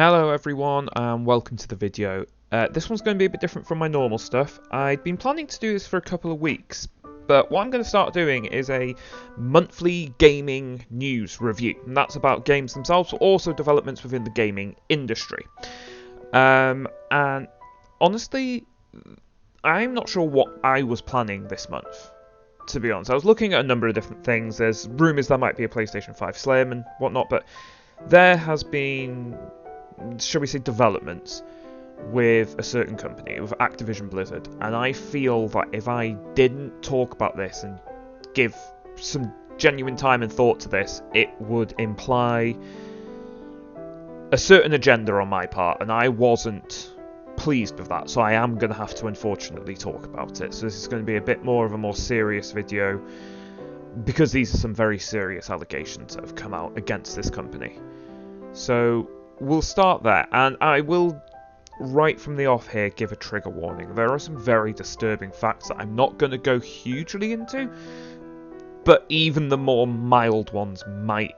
Hello everyone and welcome to the video. This one's going to be a bit different from my normal stuff. I'd been planning to do this for a couple of weeks, but what I'm going to start doing is a monthly gaming news review, and that's about games themselves, but also developments within the gaming industry. And honestly, I'm not sure what I was planning this month, to be honest. I was looking at a number of different things. There's rumours there might be a PlayStation 5 Slim and whatnot, but there has been, shall we say, developments with a certain company, with Activision Blizzard, and I feel that if I didn't talk about this and give some genuine time and thought to this, it would imply a certain agenda on my part, and I wasn't pleased with that, so I am going to have to unfortunately talk about it. So this is going to be a bit more of a more serious video, because these are some very serious allegations that have come out against this company. So we'll start there, and I will, right from the off here, give a trigger warning. There are some very disturbing facts that I'm not going to go hugely into, but even the more mild ones might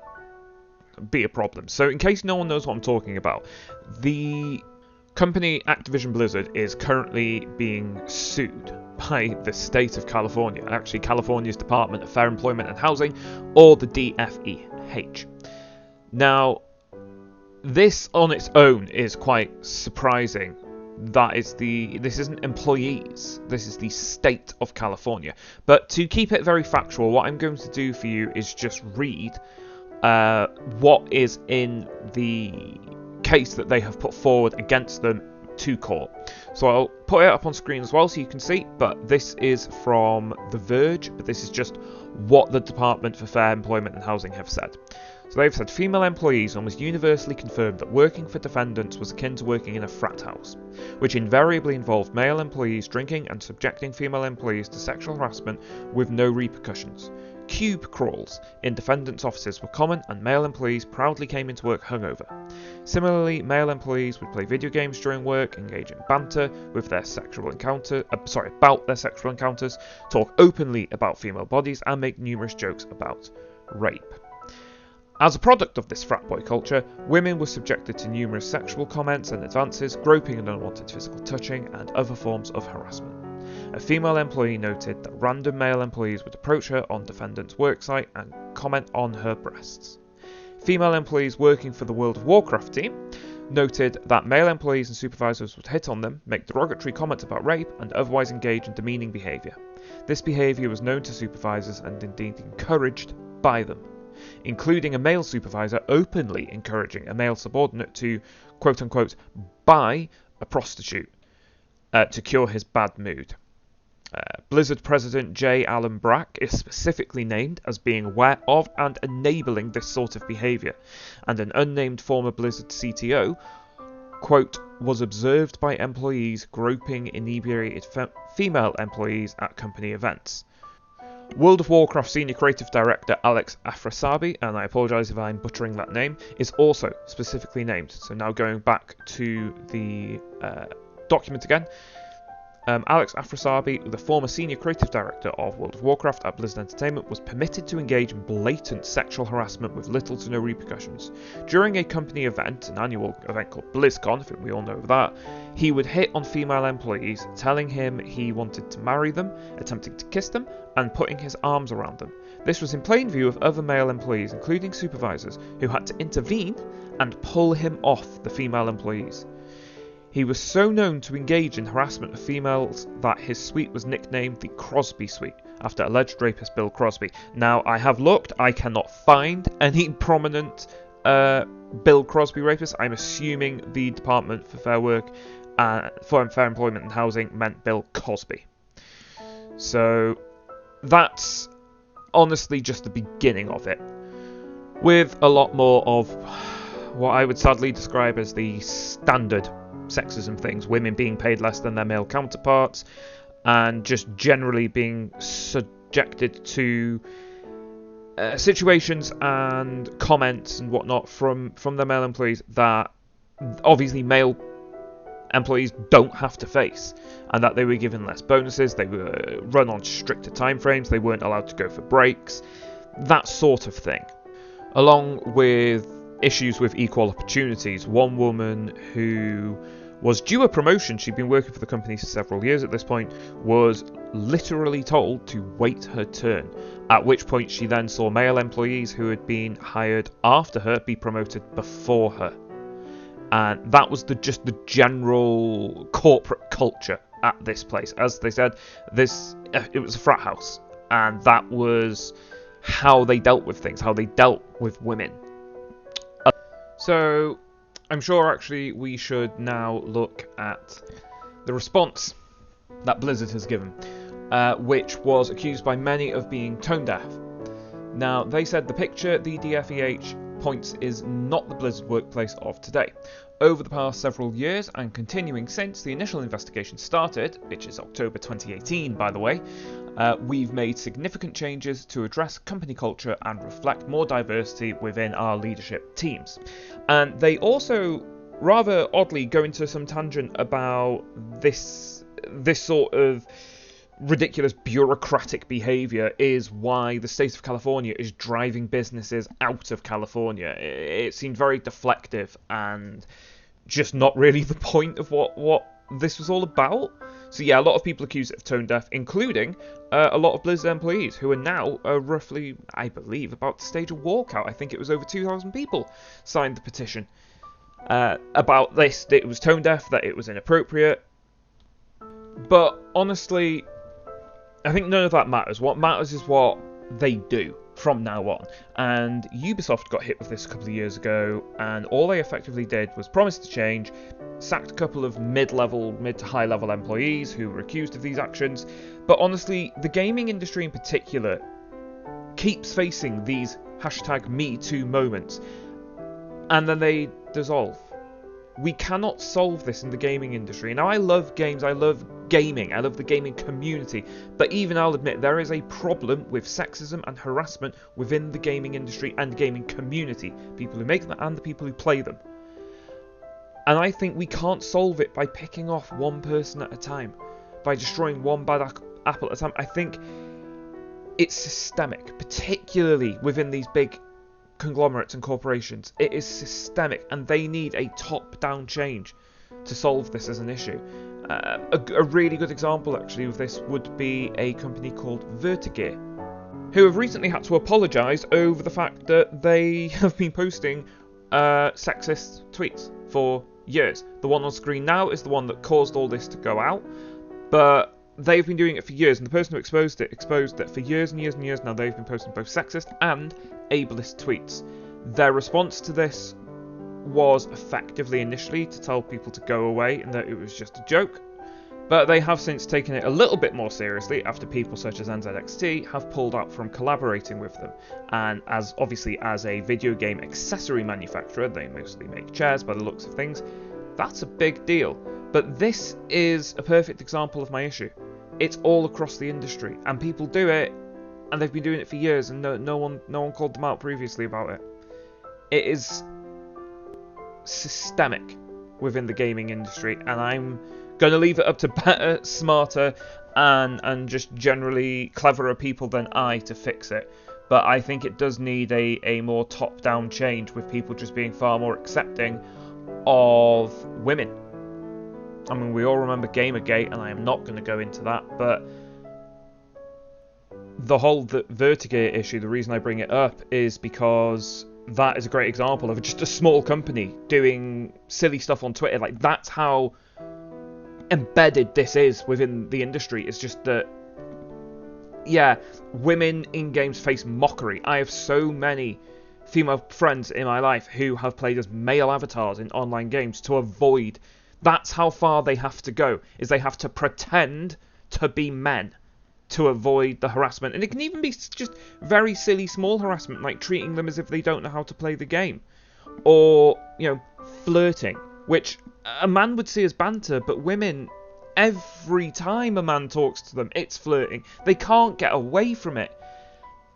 be a problem. So in case no one knows what I'm talking about, the company Activision Blizzard is currently being sued by the state of California, actually California's Department of Fair Employment and Housing, or the DFEH. Now, this on its own is quite surprising. This isn't employees, this is the state of California. But to keep it very factual, what I'm going to do for you is just read what is in the case that they have put forward against them to court. So I'll put it up on screen as well so you can see, but this is from The Verge, but this is just what the Department for Fair Employment and Housing have said. So they've said female employees almost universally confirmed that working for defendants was akin to working in a frat house, which invariably involved male employees drinking and subjecting female employees to sexual harassment with no repercussions. Cube crawls in defendants' offices were common, and male employees proudly came into work hungover. Similarly, male employees would play video games during work, engage in banter with their about their sexual encounters, talk openly about female bodies, and make numerous jokes about rape. As a product of this frat boy culture, women were subjected to numerous sexual comments and advances, groping and unwanted physical touching, and other forms of harassment. A female employee noted that random male employees would approach her on defendant's worksite and comment on her breasts. Female employees working for the World of Warcraft team noted that male employees and supervisors would hit on them, make derogatory comments about rape, and otherwise engage in demeaning behaviour. This behaviour was known to supervisors and indeed encouraged by them, including a male supervisor openly encouraging a male subordinate to, quote-unquote, buy a prostitute to cure his bad mood. Blizzard President J. Allen Brack is specifically named as being aware of and enabling this sort of behaviour, and an unnamed former Blizzard CTO, quote, was observed by employees groping inebriated female employees at company events. World of Warcraft Senior Creative Director Alex Afrasabi, and I apologise if I'm butchering that name, is also specifically named. So now going back to the document again, Alex Afrasabi, the former Senior Creative Director of World of Warcraft at Blizzard Entertainment, was permitted to engage in blatant sexual harassment with little to no repercussions. During a company event, an annual event called BlizzCon, I think we all know that, he would hit on female employees, telling him he wanted to marry them, attempting to kiss them, and putting his arms around them. This was in plain view of other male employees, including supervisors, who had to intervene and pull him off the female employees. He was so known to engage in harassment of females that his suite was nicknamed the Crosby Suite, after alleged rapist Bill Crosby. Now, I have looked, I cannot find any prominent Bill Crosby rapists. I'm assuming the Department for Fair Employment and Housing meant Bill Cosby. So, that's honestly just the beginning of it, with a lot more of what I would sadly describe as the standard sexism things, women being paid less than their male counterparts, and just generally being subjected to situations and comments and whatnot from their male employees that obviously male employees don't have to face, and that they were given less bonuses, they were run on stricter time frames, they weren't allowed to go for breaks, that sort of thing, along with issues with equal opportunities. One woman who was due a promotion, she'd been working for the company for several years at this point, was literally told to wait her turn, at which point she then saw male employees who had been hired after her be promoted before her. And that was just the general corporate culture at this place. As they said, it was a frat house, and that was how they dealt with things, how they dealt with women. So I'm sure actually we should now look at the response that Blizzard has given, which was accused by many of being tone deaf. Now, they said the picture the DFEH points is not the Blizzard workplace of today. Over the past several years, and continuing since the initial investigation started, which is October 2018 by the way, we've made significant changes to address company culture and reflect more diversity within our leadership teams. And they also, rather oddly, go into some tangent about this sort of ridiculous bureaucratic behaviour is why the state of California is driving businesses out of California. It seemed very deflective and just not really the point of what this was all about. So yeah, a lot of people accuse it of tone deaf, including a lot of Blizzard employees who are now roughly, I believe, about to stage a walkout. I think it was over 2,000 people signed the petition about this, that it was tone deaf, that it was inappropriate. But honestly, I think none of that matters. What matters is what they do from now on. And Ubisoft got hit with this a couple of years ago, and all they effectively did was promise to change, sacked a couple of mid to high-level employees who were accused of these actions. But honestly, the gaming industry in particular keeps facing these #MeToo moments, and then they dissolve. We cannot solve this in the gaming industry. Now, I love games, I love gaming, I love the gaming community, but even I'll admit there is a problem with sexism and harassment within the gaming industry and gaming community, people who make them and the people who play them. And I think we can't solve it by picking off one person at a time, by destroying one bad apple at a time. I think it's systemic, particularly within these big conglomerates and corporations. It is systemic, and they need a top-down change to solve this as an issue. A really good example actually of this would be a company called Vertigear, who have recently had to apologise over the fact that they have been posting sexist tweets for years. The one on screen now is the one that caused all this to go out, but they've been doing it for years, and the person who exposed that for years and years and years now they've been posting both sexist and ableist tweets. Their response to this was effectively initially to tell people to go away and that it was just a joke, but they have since taken it a little bit more seriously after people such as NZXT have pulled out from collaborating with them. And as a video game accessory manufacturer, they mostly make chairs by the looks of things, that's a big deal. But this is a perfect example of my issue. It's all across the industry, and people do it, and they've been doing it for years, and no one called them out previously about it. It is systemic within the gaming industry, and I'm going to leave it up to better, smarter, and just generally cleverer people than I to fix it. But I think it does need a more top-down change, with people just being far more accepting of women. I mean, we all remember Gamergate, and I am not going to go into that, but the whole Vertigear issue, the reason I bring it up is because that is a great example of just a small company doing silly stuff on Twitter. Like, that's how embedded this is within the industry. It's just that, yeah, women in games face mockery. I have so many female friends in my life who have played as male avatars in online games to avoid. That's how far they have to go, is they have to pretend to be men to avoid the harassment. And it can even be just very silly small harassment, like treating them as if they don't know how to play the game. Or, flirting, which a man would see as banter, but women, every time a man talks to them, it's flirting. They can't get away from it.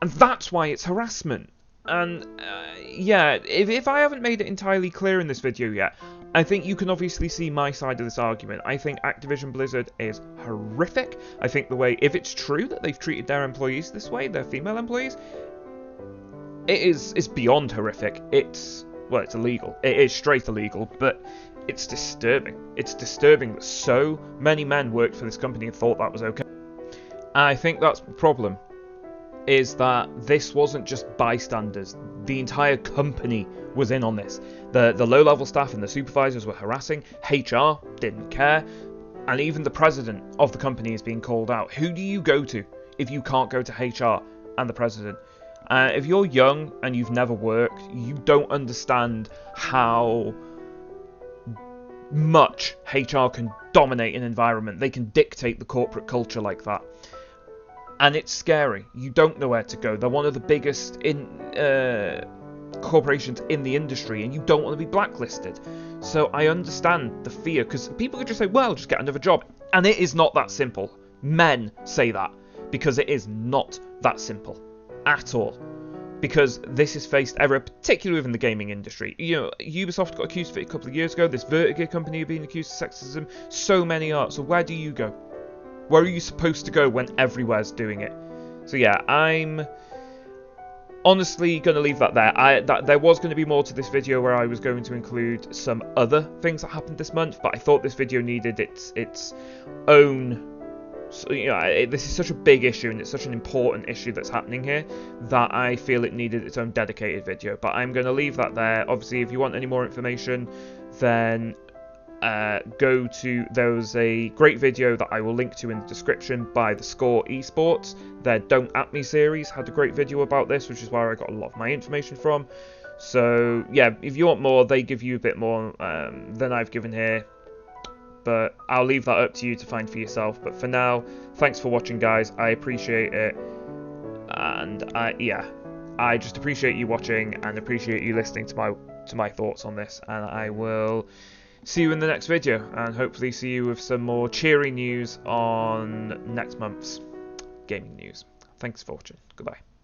And that's why it's harassment. And, if I haven't made it entirely clear in this video yet, I think you can obviously see my side of this argument. I think Activision Blizzard is horrific. I think the way, if it's true that they've treated their employees this way, their female employees, it's beyond horrific. It's well, it's illegal. It is straight illegal, but it's disturbing. It's disturbing that so many men worked for this company and thought that was okay. I think that's the problem, is that this wasn't just bystanders. The entire company was in on this. The low-level staff and the supervisors were harassing. HR didn't care. And even the president of the company is being called out. Who do you go to if you can't go to HR and the president? If you're young and you've never worked, you don't understand how much HR can dominate an environment. They can dictate the corporate culture like that. And it's scary. You don't know where to go. They're one of the biggest corporations in the industry, and you don't want to be blacklisted. So I understand the fear, because people could just say, well, just get another job. And it is not that simple. Men say that, because it is not that simple at all. Because this is faced error, particularly within the gaming industry. You know, Ubisoft got accused of it a couple of years ago. This Vertigo company being accused of sexism. So many are. So where do you go? Where are you supposed to go when everywhere's doing it? So yeah, I'm honestly going to leave that there. There was going to be more to this video where I was going to include some other things that happened this month, but I thought this video needed its own. So, you know, this is such a big issue and it's such an important issue that's happening here that I feel it needed its own dedicated video. But I'm going to leave that there. Obviously, if you want any more information, then there was a great video that I will link to in the description by the Score eSports. Their Don't At Me series had a great video about this, which is where I got a lot of my information from. So yeah, if you want more, they give you a bit more than I've given here. But I'll leave that up to you to find for yourself. But for now, thanks for watching, guys. I appreciate it. And I just appreciate you watching and appreciate you listening to my thoughts on this. And I will see you in the next video, and hopefully see you with some more cheery news on next month's gaming news. Thanks for watching. Goodbye.